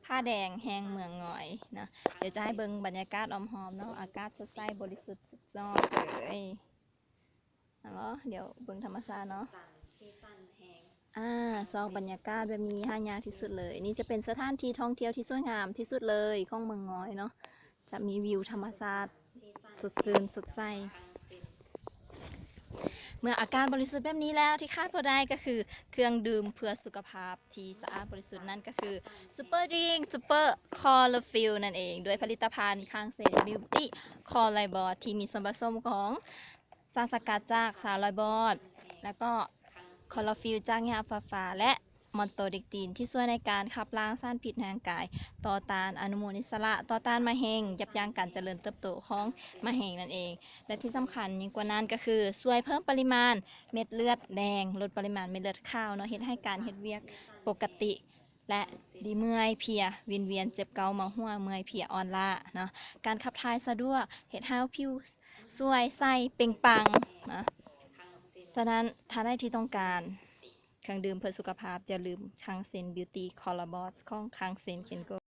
ผ้าแดงแห้งเมืองงอยนะเดี๋ยวจะให้เบิ่งบรรยากาศอมหอมเนาะอากาศสดใสบริสุทธิ์สุดยอดเลยเนาะเดี๋ยวเบิ่งธรรมชาติเนาะซองบรรยากาศแบบนี้ห้ายากที่สุดเลยนี่จะเป็นสถานที่ท่องเที่ยวที่สวยงามที่สุดเลยของเมืองงอยเนาะจะมีวิวธรรมชาติสดชื่นสดใส เมื่ออาการบริสุทธิ์แบบนี้แล้วที่คาดพอได้ก็คือเครื่องดื่มเพื่อสุขภาพที่สะอาดบริสุทธิ์นั่นก็คือซูเปอร์ดริงซูเปอร์คอลฟิลนั่นเองด้วยผลิตภัณฑ์ข้างเซนบิวตี้คอลไลบอร์ที่มีส่วนผสมของสารสกัดจากสารไลบอร์แล้วก็คอลฟิลจากยาฟ้าฟ้าและมอนโตเดกตีนที่ช่วยในการขับล้างสารพิษในร่างกายต่อต้านอนุมูลอิสระต่อต้านมะเร็งยับยั้งการเจริญเติบโตของมะเร็งนั่นเอง และที่สำคัญยิ่งกว่านั้นก็คือช่วยเพิ่มปริมาณเม็ดเลือดแดงลดปริมาณเม็ดเลือดขาวเนาะเฮ็ดให้การเฮ็ดเวียกปกติและดีเมื่อยเพลียวินเวียนเจ็บเกาเมาหัวเมื่อยเพลียอ่อนล้าเนาะการขับถ่ายสะดวกเฮ็ดให้ผิวสวยใสเปล่งปลั่งนะฉะนั้นถ้าได้ที่ต้องการเครื่องดื่มเพื่อสุขภาพอย่าลืมคังเซนบิวตี้คอลลาบอสของคังเซนเคนโก